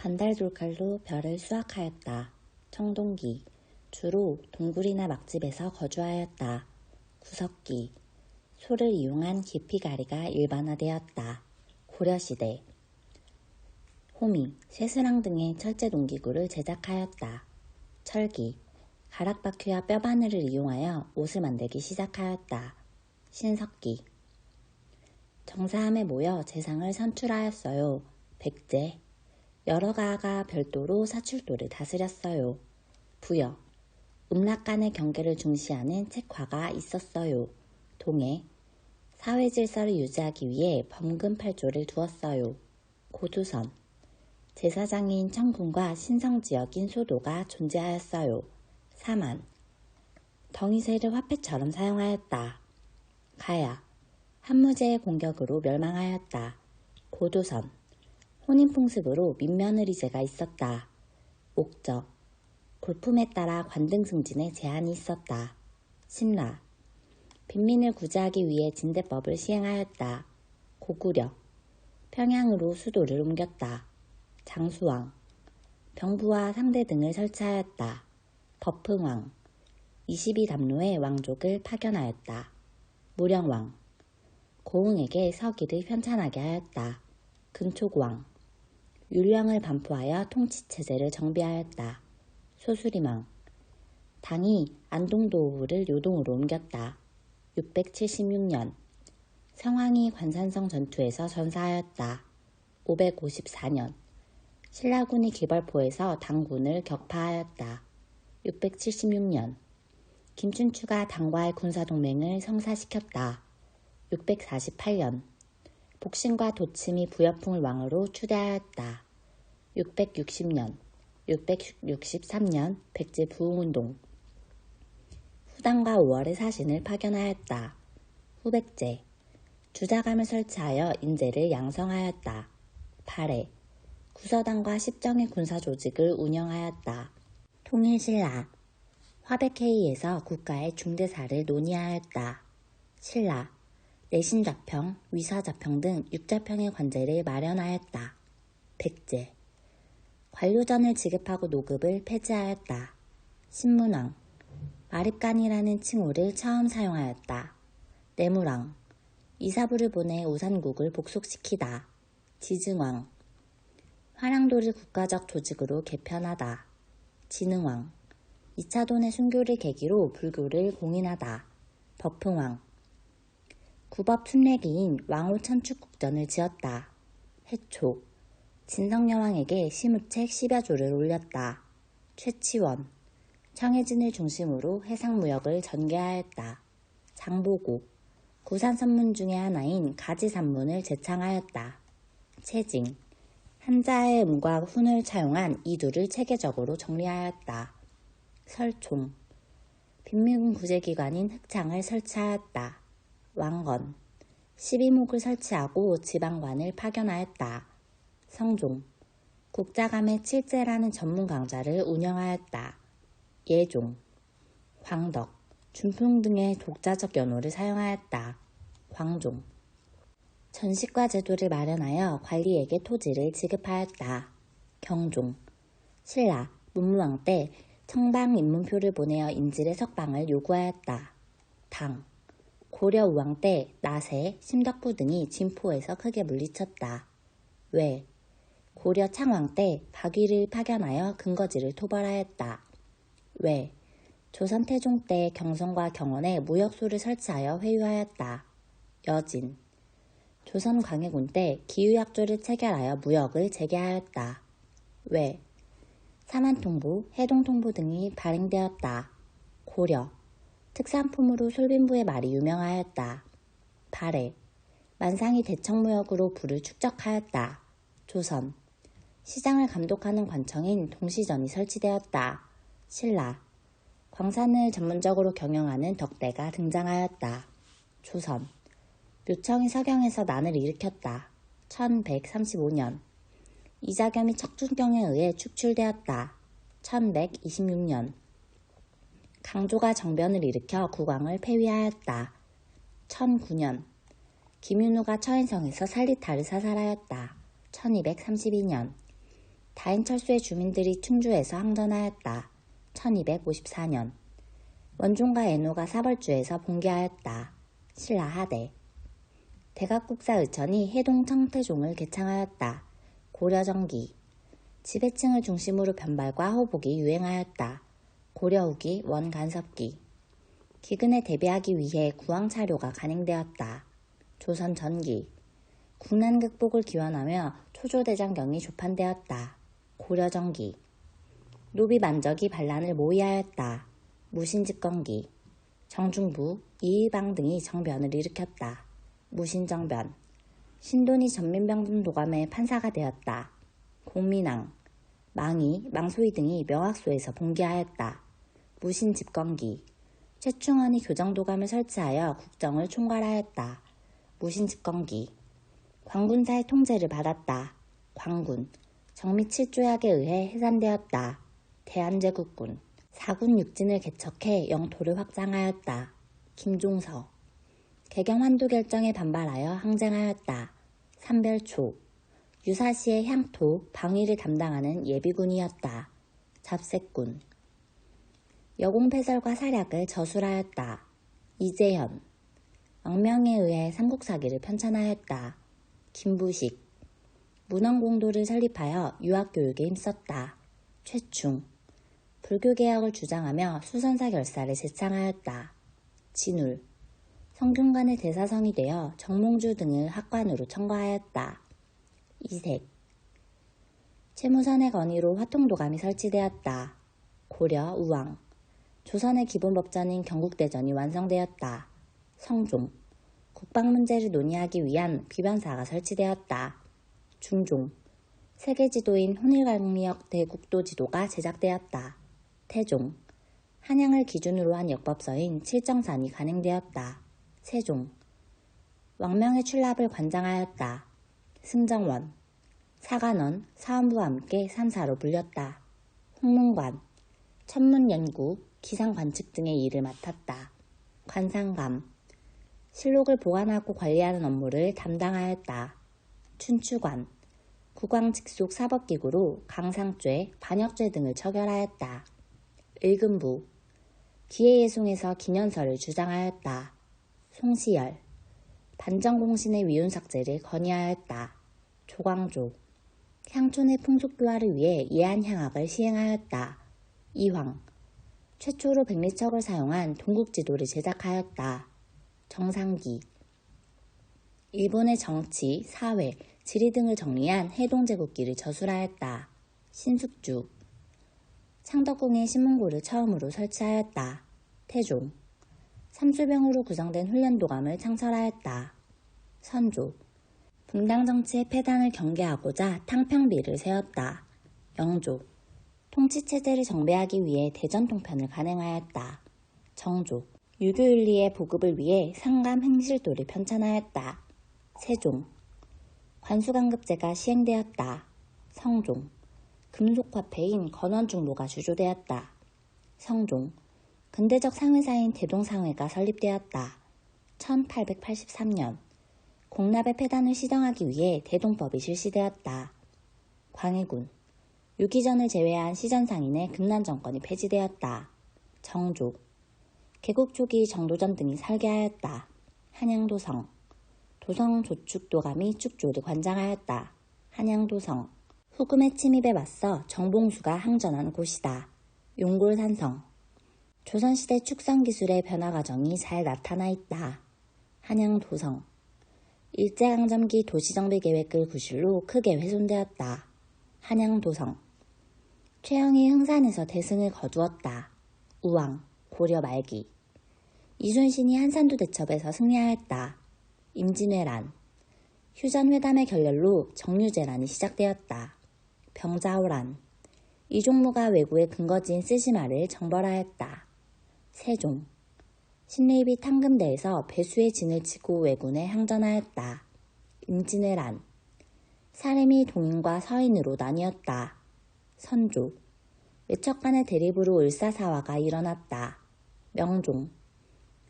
반달돌칼로 별을 수확하였다. 청동기, 주로 동굴이나 막집에서 거주하였다. 구석기, 소를 이용한 깊이가리가 일반화되었다. 고려시대, 호미, 쇠수랑 등의 철제 농기구를 제작하였다. 철기, 가락바퀴와 뼈바늘을 이용하여 옷을 만들기 시작하였다. 신석기, 정사함에 모여 재상을 선출하였어요. 백제, 여러 가가 별도로 사출도를 다스렸어요. 부여, 음락 간의 경계를 중시하는 책화가 있었어요. 동해, 사회 질서를 유지하기 위해 범금 8조를 두었어요. 고조선, 제사장인 청군과 신성지역인 소도가 존재하였어요. 사만, 덩이쇠를 화폐처럼 사용하였다. 가야, 한무제의 공격으로 멸망하였다. 고조선, 혼인풍습으로 민며느리제가 있었다. 옥적, 골품에 따라 관등 승진에 제한이 있었다. 신라, 빈민을 구제하기 위해 진대법을 시행하였다. 고구려, 평양으로 수도를 옮겼다. 장수왕, 병부와 상대 등을 설치하였다. 법흥왕, 22담로의 왕족을 파견하였다. 무령왕, 고흥에게 서기를 편찬하게 하였다. 근초고왕, 율령을 반포하여 통치체제를 정비하였다. 소수림왕, 당이 안동도읍을 요동으로 옮겼다. 676년, 성왕이 관산성 전투에서 전사하였다. 554년, 신라군이 기벌포에서 당군을 격파하였다. 676년, 김춘추가 당과의 군사동맹을 성사시켰다. 648년, 복신과 도침이 부여풍을 왕으로 추대하였다. 660년, 663년 백제 부흥운동, 후당과 5월의 사신을 파견하였다. 후백제, 주자감을 설치하여 인재를 양성하였다. 발해, 구서당과 십정의 군사조직을 운영하였다. 통일신라, 화백회의에서 국가의 중대사를 논의하였다. 신라, 내신자평, 위사자평 등 6자평의 관제를 마련하였다. 백제, 관료전을 지급하고 노급을 폐지하였다. 신문왕, 마립간이라는 칭호를 처음 사용하였다. 내무왕, 이사부를 보내 우산국을 복속시키다. 지증왕, 화랑도를 국가적 조직으로 개편하다. 진흥왕, 2차돈의 순교를 계기로 불교를 공인하다. 법흥왕, 구법 순례기인 왕호천축국전을 지었다. 해초, 진성여왕에게 시무책 10여조를 올렸다. 최치원, 청해진을 중심으로 해상무역을 전개하였다. 장보고, 구산선문 중의 하나인 가지산문을 제창하였다. 채징, 한자의 음과 훈을 차용한 이두를 체계적으로 정리하였다. 설총, 빈민군 구제기관인 흑창을 설치하였다. 왕건, 12목을 설치하고 지방관을 파견하였다. 성종, 국자감의 칠제라는 전문 강좌를 운영하였다. 예종, 광덕, 준풍 등의 독자적 연호를 사용하였다. 광종, 전시과 제도를 마련하여 관리에게 토지를 지급하였다. 경종, 신라, 문무왕 때 청방 입문표를 보내어 인질의 석방을 요구하였다. 당, 고려 우왕 때 나세, 심덕부 등이 진포에서 크게 물리쳤다. 외, 고려 창왕 때 박위를 파견하여 근거지를 토벌하였다. 외, 조선 태종 때 경성과 경원에 무역소를 설치하여 회유하였다. 여진, 조선 광해군 때 기유약조를 체결하여 무역을 재개하였다. 외, 사만통부, 해동통부 등이 발행되었다. 고려, 특산품으로 솔빈부의 말이 유명하였다. 발해, 만상이 대청무역으로 부를 축적하였다. 조선, 시장을 감독하는 관청인 동시전이 설치되었다. 신라, 광산을 전문적으로 경영하는 덕대가 등장하였다. 조선, 묘청이 서경에서 난을 일으켰다. 1135년, 이자겸이 척준경에 의해 축출되었다. 1126년, 강조가 정변을 일으켜 국왕을 폐위하였다. 1009년, 김윤우가 처인성에서 살리타를 사살하였다. 1232년, 다인철수의 주민들이 충주에서 항전하였다. 1254년. 원종과 애노가 사벌주에서 봉기하였다. 신라하대. 대각국사 의천이 해동 청태종을 개창하였다. 고려정기. 지배층을 중심으로 변발과 호복이 유행하였다. 고려 후기 원간섭기. 기근에 대비하기 위해 구황 차료가 간행되었다. 조선 전기. 국난 극복을 기원하며 초조대장경이 조판되었다. 고려 전기. 노비 만적이 반란을 모의하였다. 무신집권기. 정중부, 이의방 등이 정변을 일으켰다. 무신정변. 신돈이 전민병든 도감의 판사가 되었다. 공민왕. 망이, 망소희 등이 명학소에서 봉기하였다. 무신집권기. 최충원이 교정도감을 설치하여 국정을 총괄하였다. 무신집권기. 광군사의 통제를 받았다. 광군. 정미 7조약에 의해 해산되었다. 대한제국군. 사군 육진을 개척해 영토를 확장하였다. 김종서. 개경 환도 결정에 반발하여 항쟁하였다. 삼별초. 유사시의 향토, 방위를 담당하는 예비군이었다. 잡색군. 여공패설과 사략을 저술하였다. 이재현. 왕명에 의해 삼국사기를 편찬하였다. 김부식. 문헌공도를 설립하여 유학교육에 힘썼다. 최충. 불교개혁을 주장하며 수선사 결사를 제창하였다. 진울. 성균관의 대사성이 되어 정몽주 등을 학관으로 청거하였다. 이색. 최무선의 건의로 화통도감이 설치되었다. 고려 우왕. 조선의 기본법전인 경국대전이 완성되었다. 성종. 국방문제를 논의하기 위한 비변사가 설치되었다. 중종. 세계지도인 혼일강력 대국도지도가 제작되었다. 태종. 한양을 기준으로 한 역법서인 칠정산이 간행되었다. 세종. 왕명의 출납을 관장하였다. 승정원. 사관원, 사원부와 함께 삼사로 불렸다. 홍문관. 천문연구, 기상관측 등의 일을 맡았다. 관상감. 실록을 보관하고 관리하는 업무를 담당하였다. 춘추관. 국왕직속 사법기구로 강상죄, 반역죄 등을 처결하였다. 을금부. 기해예송에서 기년설을 주장하였다. 송시열. 반정공신의 위훈삭제를 건의하였다. 조광조. 향촌의 풍속교화를 위해 예안향학을 시행하였다. 이황. 최초로 백리척을 사용한 동국지도를 제작하였다. 정상기. 일본의 정치, 사회, 지리 등을 정리한 해동제국기를 저술하였다. 신숙주. 창덕궁에 신문고를 처음으로 설치하였다. 태종. 삼수병으로 구성된 훈련도감을 창설하였다. 선조. 분당정치의 폐단을 경계하고자 탕평비를 세웠다. 영조. 통치체제를 정비하기 위해 대전통편을 간행하였다. 정조. 유교윤리의 보급을 위해 상감 행실도를 편찬하였다. 세종. 관수강급제가 시행되었다. 성종. 금속화폐인 건원중로가 주조되었다. 성종. 근대적 상회사인 대동상회가 설립되었다. 1883년. 공납의 폐단을 시정하기 위해 대동법이 실시되었다. 광해군. 유기전을 제외한 시전상인의 금난정권이 폐지되었다. 정조. 개국 초기 정도전 등이 설계하였다. 한양도성. 도성 조축도감이 축조를 관장하였다. 한양도성. 후금의 침입에 맞서 정봉수가 항전한 곳이다. 용골산성. 조선시대 축성기술의 변화 과정이 잘 나타나 있다. 한양도성. 일제강점기 도시정비계획글 구실로 크게 훼손되었다. 한양도성. 최영이 흥산에서 대승을 거두었다. 우왕. 고려 말기. 이순신이 한산도 대첩에서 승리하였다. 임진왜란. 휴전회담의 결렬로 정유재란이 시작되었다. 병자호란. 이종무가 왜구의 근거지인 쓰시마를 정벌하였다. 세종. 신립이 탕금대에서 배수의 진을 치고 왜군에 항전하였다. 임진왜란. 사림이 동인과 서인으로 나뉘었다. 선조. 외척 간의 대립으로 을사사화가 일어났다. 명종.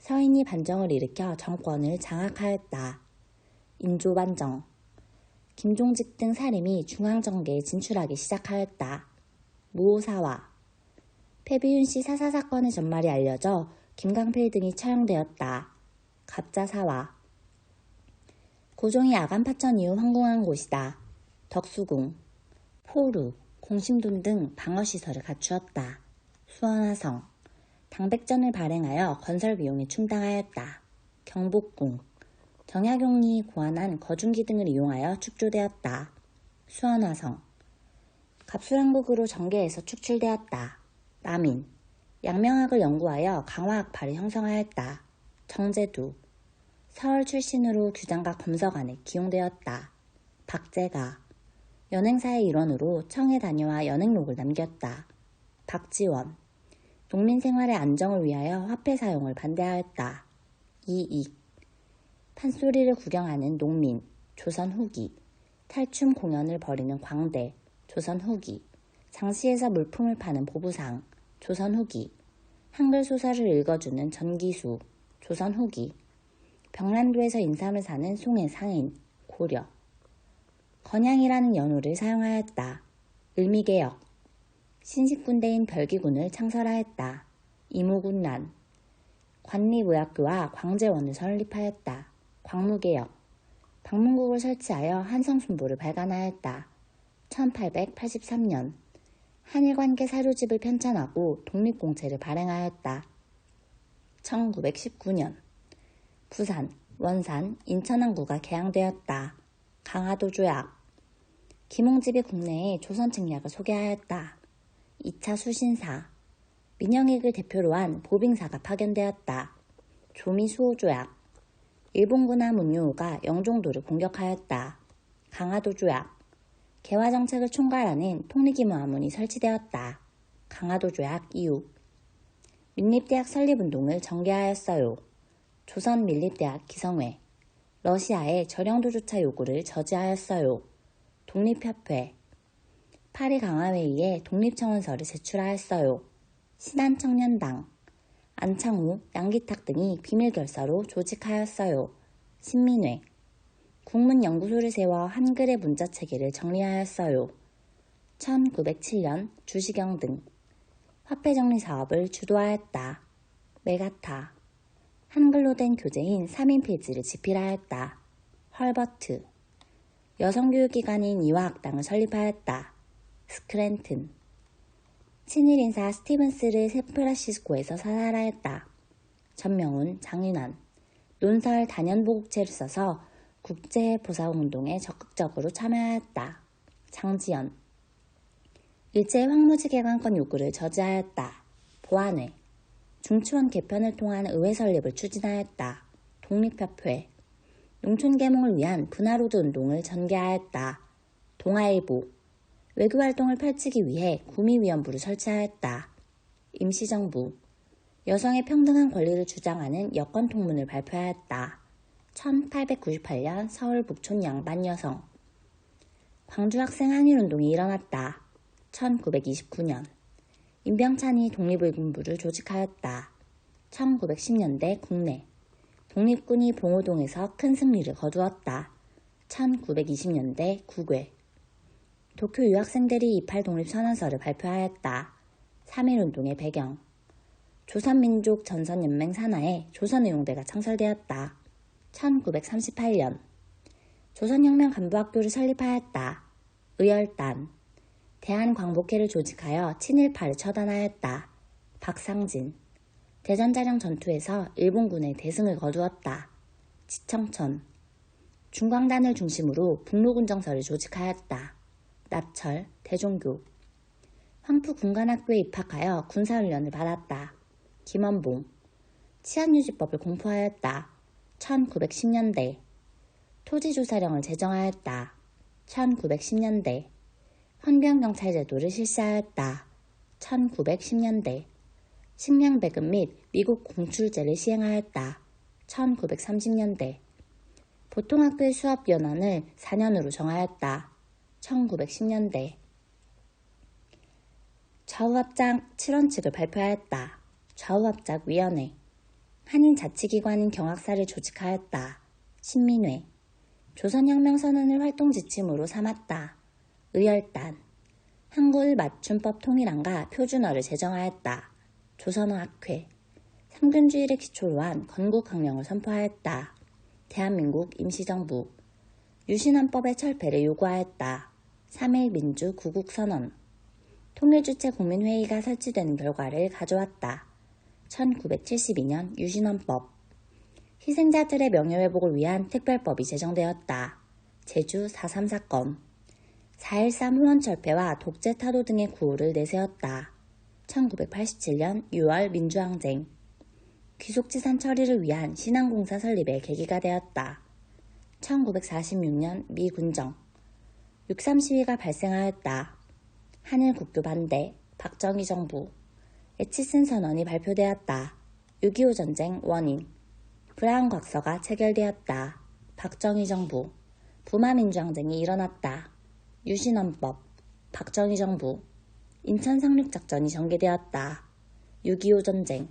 서인이 반정을 일으켜 정권을 장악하였다. 인조반정. 김종직 등 사림이 중앙정계에 진출하기 시작하였다. 무오사화. 패비윤 씨 사사 사건의 전말이 알려져 김강필 등이 처형되었다. 갑자사화. 고종이 아간 파천 이후 황궁한 곳이다. 덕수궁. 포루, 공심돈 등 방어시설을 갖추었다. 수원화성. 당백전을 발행하여 건설 비용에 충당하였다. 경복궁. 정약용이 고안한 거중기 등을 이용하여 축조되었다. 수원화성. 갑술한국으로 정계에서 축출되었다. 남인. 양명학을 연구하여 강화학파를 형성하였다. 정제두. 서울 출신으로 규장각 검서관에 기용되었다. 박제가. 연행사의 일원으로 청해 다녀와 연행록을 남겼다. 박지원. 농민 생활의 안정을 위하여 화폐 사용을 반대하였다. 이익. 판소리를 구경하는 농민, 조선 후기. 탈춤 공연을 벌이는 광대, 조선 후기. 장시에서 물품을 파는 보부상, 조선 후기. 한글 소설을 읽어주는 전기수, 조선 후기. 병란도에서 인삼을 사는 송해 상인, 고려. 건양이라는 연호를 사용하였다. 을미개역. 신식군대인 별기군을 창설하였다. 이무군란. 관리무약교와 광제원을 설립하였다. 광무개역. 방문국을 설치하여 한성순보를 발간하였다. 1883년. 한일관계 사료집을 편찬하고 독립공채를 발행하였다. 1919년. 부산, 원산, 인천항구가 개항되었다. 강화도 조약. 김홍집이 국내에 조선 책략을 소개하였다. 2차 수신사. 민영익을 대표로 한 보빙사가 파견되었다. 조미수호 조약. 일본군함 문유호가 영종도를 공격하였다. 강화도 조약. 개화정책을 총괄하는 통리기무하문이 설치되었다. 강화도 조약 이후. 민립대학 설립운동을 전개하였어요. 조선민립대학 기성회. 러시아의 저령도조차 요구를 저지하였어요. 독립협회. 파리 강화회의에 독립청원서를 제출하였어요. 신한청년당. 안창후, 양기탁 등이 비밀결사로 조직하였어요. 신민회. 국문연구소를 세워 한글의 문자체계를 정리하였어요. 1907년 주시경 등. 화폐정리 사업을 주도하였다. 메가타. 한글로 된 교재인 3인 필지를 집필하였다. 헐버트. 여성교육기관인 이화학당을 설립하였다. 스크랜튼. 친일인사 스티븐스를 샌프란시스코에서 사살하였다. 전명훈, 장윤환. 논설 단연보국체를 써서 국제보사운동에 적극적으로 참여하였다. 장지연. 일제 황무지 개관권 요구를 저지하였다. 보안회. 중추원 개편을 통한 의회 설립을 추진하였다. 독립협회. 농촌계몽을 위한 분화로드 운동을 전개하였다. 동아일보. 외교활동을 펼치기 위해 구미위원부를 설치하였다. 임시정부. 여성의 평등한 권리를 주장하는 여권통문을 발표하였다. 1898년 서울 북촌 양반 여성. 광주학생 항일운동이 일어났다. 1929년. 임병찬이 독립의군부를 조직하였다. 1910년대 국내. 독립군이 봉오동에서 큰 승리를 거두었다. 1920년대 국외. 도쿄 유학생들이 28 독립선언서를 발표하였다. 3.1운동의 배경. 조선민족 전선연맹 산하에 조선의용대가 창설되었다. 1938년. 조선혁명 간부학교를 설립하였다. 의열단. 대한광복회를 조직하여 친일파를 처단하였다. 박상진. 대전자령 전투에서 일본군의 대승을 거두었다. 지청천. 중광단을 중심으로 북로군정서를 조직하였다. 납철, 대종교. 황푸군관학교에 입학하여 군사훈련을 받았다. 김원봉. 치안유지법을 공포하였다. 1910년대. 토지조사령을 제정하였다. 1910년대. 헌병경찰 제도를 실시하였다. 1910년대. 식량배급 및 미국 공출제를 시행하였다. 1930년대. 보통학교의 수업연원을 4년으로 정하였다. 1910년대. 좌우합작 7원칙을 발표하였다. 좌우합작위원회. 한인자치기관인 경학사를 조직하였다. 신민회. 조선혁명선언을 활동 지침으로 삼았다. 의열단. 한글 맞춤법 통일안과 표준어를 제정하였다. 조선어학회. 삼균주의를 기초로 한 건국혁명을 선포하였다. 대한민국 임시정부. 유신헌법의 철폐를 요구하였다. 3.1 민주 구국선언. 통일주체 국민회의가 설치되는 결과를 가져왔다. 1972년 유신헌법. 희생자들의 명예회복을 위한 특별법이 제정되었다. 제주 4.3 사건. 4.13 후원철폐와 독재타도 등의 구호를 내세웠다. 1987년 6월 민주항쟁. 귀속지산 처리를 위한 신항공사 설립의 계기가 되었다. 1946년 미군정. 6.3 시위가 발생하였다. 한일 국교 반대. 박정희 정부. 에치슨 선언이 발표되었다. 6.25 전쟁 원인. 브라운 곽서가 체결되었다. 박정희 정부. 부마민주항쟁이 일어났다. 유신헌법. 박정희 정부. 인천 상륙작전이 전개되었다. 6.25 전쟁.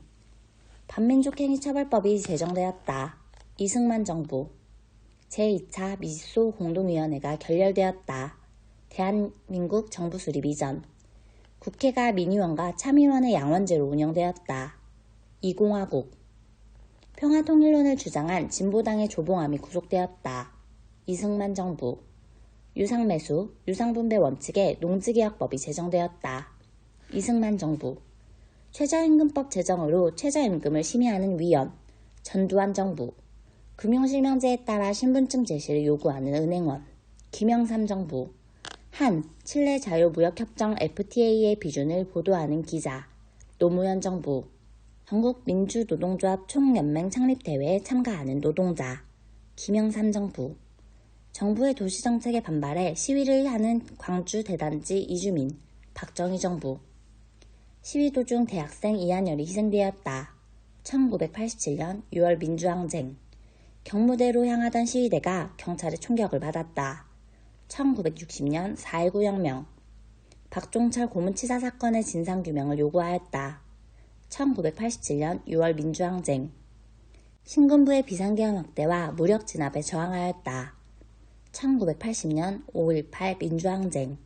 반민족행위 처벌법이 제정되었다. 이승만 정부. 제2차 미소 공동위원회가 결렬되었다. 대한민국 정부 수립 이전. 국회가 민의원과 참의원의 양원제로 운영되었다. 이공화국. 평화통일론을 주장한 진보당의 조봉암이 구속되었다. 이승만 정부. 유상매수, 유상분배 원칙의 농지계약법이 제정되었다. 이승만 정부. 최저임금법 제정으로 최저임금을 심의하는 위원. 전두환 정부. 금융실명제에 따라 신분증 제시를 요구하는 은행원. 김영삼 정부. 한, 칠레 자유무역협정 FTA의 비준을 보도하는 기자. 노무현 정부. 전국 민주노동조합 총연맹 창립대회에 참가하는 노동자. 김영삼 정부. 정부의 도시정책에 반발해 시위를 하는 광주 대단지 이주민. 박정희 정부. 시위 도중 대학생 이한열이 희생되었다. 1987년 6월 민주항쟁. 경무대로 향하던 시위대가 경찰의 총격을 받았다. 1960년 4.19 혁명. 박종철 고문치사 사건의 진상규명을 요구하였다. 1987년 6월 민주항쟁. 신군부의 비상계엄 확대와 무력 진압에 저항하였다. 1980년 5.18 민주항쟁.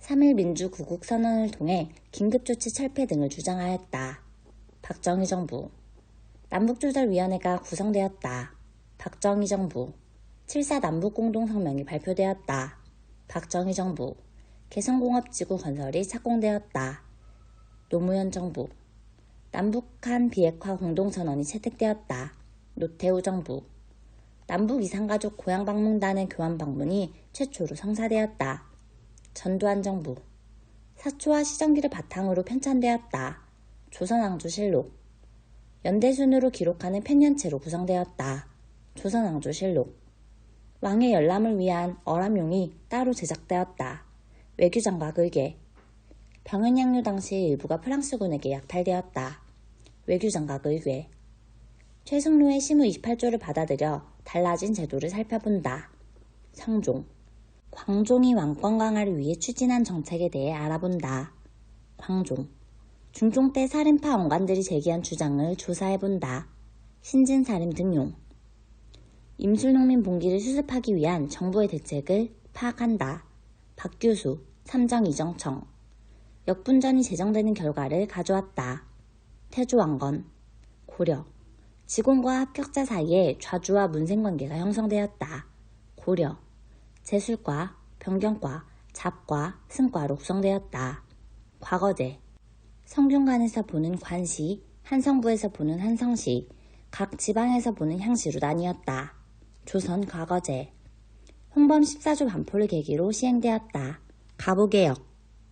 3.1 민주 구국선언을 통해 긴급조치 철폐 등을 주장하였다. 박정희 정부. 남북조절위원회가 구성되었다. 박정희 정부. 7.4 남북공동성명이 발표되었다. 박정희 정부. 개성공업지구 건설이 착공되었다. 노무현 정부. 남북한 비핵화 공동선언이 채택되었다. 노태우 정부. 남북 이산가족 고향방문단의 교환방문이 최초로 성사되었다. 전두환 정부. 사초와 시정기를 바탕으로 편찬되었다. 조선왕조실록. 연대순으로 기록하는 펜년체로 구성되었다. 조선왕조실록. 왕의 열람을 위한 어람용이 따로 제작되었다. 외교장각 의궤. 병은양요 당시 일부가 프랑스군에게 약탈되었다. 외교장각 의궤. 최승로의 시무 28조를 받아들여 달라진 제도를 살펴본다. 성종. 광종이 왕권 강화를 위해 추진한 정책에 대해 알아본다. 광종. 중종 때 살인파 원관들이 제기한 주장을 조사해본다. 신진살인 등용. 임술농민 봉기를 수습하기 위한 정부의 대책을 파악한다. 박규수. 삼정이정청. 역분전이 제정되는 결과를 가져왔다. 태조왕건. 고려. 직원과 합격자 사이에 좌주와 문생관계가 형성되었다. 고려. 제술과, 변경과, 잡과, 승과로 구성되었다. 과거제. 성균관에서 보는 관시, 한성부에서 보는 한성시, 각 지방에서 보는 향시로 나뉘었다. 조선 과거제. 홍범 14조 반포를 계기로 시행되었다. 가부개혁.